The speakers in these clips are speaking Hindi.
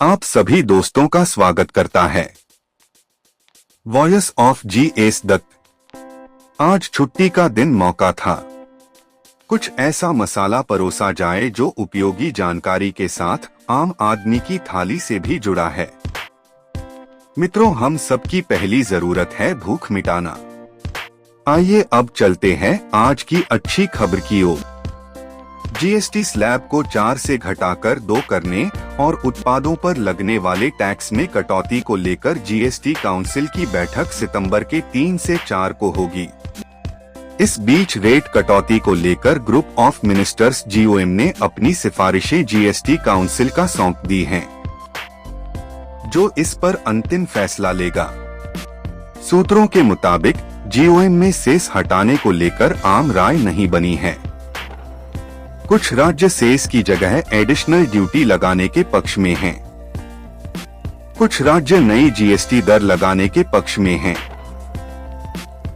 आप सभी दोस्तों का स्वागत करता है वॉइस ऑफ जी.एस. दत्त। आज छुट्टी का दिन मौका था। कुछ ऐसा मसाला परोसा जाए जो उपयोगी जानकारी के साथ आम आदमी की थाली से भी जुड़ा है। मित्रों, हम सबकी पहली जरूरत है भूख मिटाना। आइए अब चलते हैं आज की अच्छी खबर की ओर। जीएसटी स्लैब को 4 से घटाकर 2 करने और उत्पादों पर लगने वाले टैक्स में कटौती को लेकर जीएसटी काउंसिल की बैठक सितंबर के 3 से 4 को होगी। इस बीच रेट कटौती को लेकर ग्रुप ऑफ मिनिस्टर्स जीओएम ने अपनी सिफारिशें जीएसटी काउंसिल का सौंप दी हैं, जो इस पर अंतिम फैसला लेगा। सूत्रों के मुताबिक जीओएम में सेस हटाने को लेकर आम राय नहीं बनी है। कुछ राज्य सेस की जगह एडिशनल ड्यूटी लगाने के पक्ष में हैं। कुछ राज्य नई जीएसटी दर लगाने के पक्ष में हैं।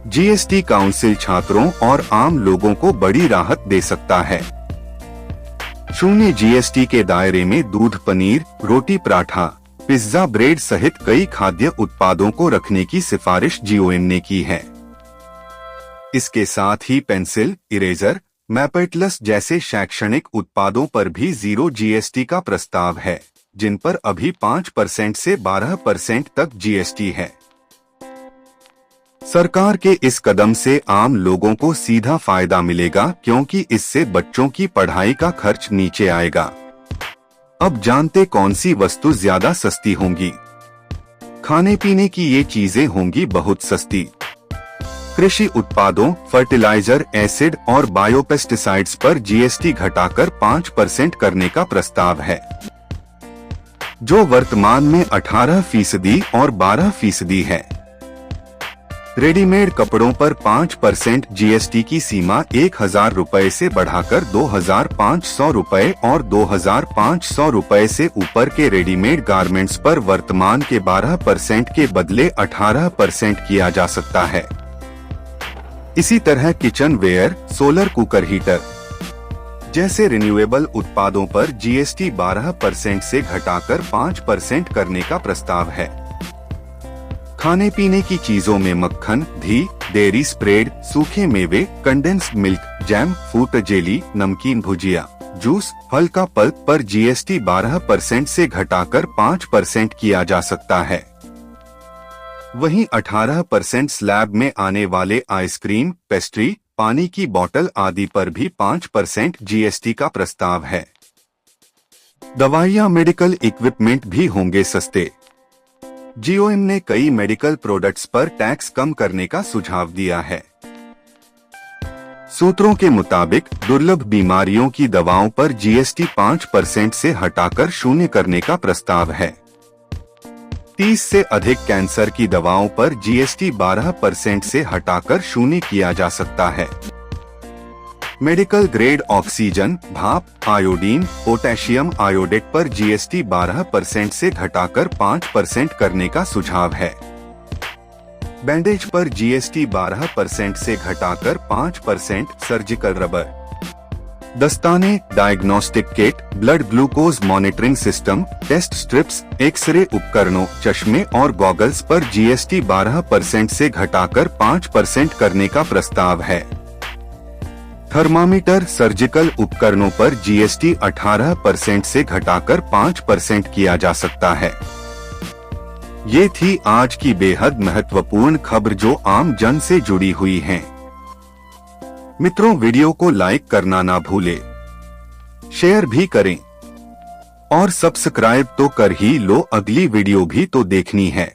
जीएसटी काउंसिल छात्रों और आम लोगों को बड़ी राहत दे सकता है। शून्य जीएसटी के दायरे में दूध, पनीर, रोटी, पराठा, पिज्जा, ब्रेड सहित कई खाद्य उत्पादों को रखने की सिफारिश जीओएम ने की है। इसके साथ ही पेंसिल, इरेजर, मैपेटलस जैसे शैक्षणिक उत्पादों पर भी 0 जीएसटी का प्रस्ताव है, जिन पर अभी 5% से 12% तक जीएसटी है। सरकार के इस कदम से आम लोगों को सीधा फायदा मिलेगा, क्योंकि इससे बच्चों की पढ़ाई का खर्च नीचे आएगा। अब जानते कौन सी वस्तु ज्यादा सस्ती होंगी। खाने पीने की ये चीजें होंगी बहुत सस्ती। कृषि उत्पादों, फर्टिलाइजर, एसिड और बायोपेस्टिसाइड्स पर जीएसटी घटाकर 5% करने का प्रस्ताव है, जो वर्तमान में 18% और 12% है। रेडीमेड कपड़ों पर 5% जीएसटी की सीमा 1,000 रुपए से बढ़ाकर 2,500 रुपए और 2,500 रुपए से ऊपर के रेडीमेड गारमेंट्स पर वर्तमान के 12% के बदले 18% किया जा सकता है। इसी तरह kitchen ware, solar cooker, heater जैसे रिन्यूएबल उत्पादों पर जीएसटी 12% से घटाकर 5% करने का प्रस्ताव है। खाने पीने की चीजों में मक्खन, घी, डेयरी स्प्रेड, सूखे मेवे, condensed milk, jam, fruit jelly, नमकीन, भुजिया, जूस, फल का पल्प पर जीएसटी 12% से घटाकर 5% किया जा सकता है। वहीं 18% स्लैब में आने वाले आइसक्रीम, पेस्ट्री, पानी की बोतल आदि पर भी 5% जीएसटी का प्रस्ताव है। दवाइयां, मेडिकल इक्विपमेंट भी होंगे सस्ते। जीओएम ने कई मेडिकल प्रोडक्ट्स पर टैक्स कम करने का सुझाव दिया है। सूत्रों के मुताबिक दुर्लभ बीमारियों की दवाओं पर जीएसटी 5% से हटाकर 0 करने का प्रस्ताव है। 30 से अधिक कैंसर की दवाओं पर जीएसटी 12% से हटाकर 0 किया जा सकता है। मेडिकल ग्रेड ऑक्सीजन, भाप, आयोडीन, पोटेशियम आयोडेट पर जीएसटी 12% से घटाकर 5% करने का सुझाव है। बैंडेज पर जीएसटी 12% से घटाकर 5%, सर्जिकल रबर, दस्ताने, diagnostic kit, blood glucose monitoring system, test strips, X ray उपकरणों, चश्मे और गॉगल्स पर जीएसटी 12% से घटाकर 5% करने का प्रस्ताव है। थर्मामीटर, सर्जिकल उपकरणों पर जीएसटी 18% से घटाकर 5% किया जा सकता है। ये थी आज की बेहद महत्वपूर्ण खबर जो आम जन से जुड़ी हुई है। मित्रों, वीडियो को लाइक करना ना भूलें, शेयर भी करें और सब्सक्राइब तो कर ही लो, अगली वीडियो भी तो देखनी है।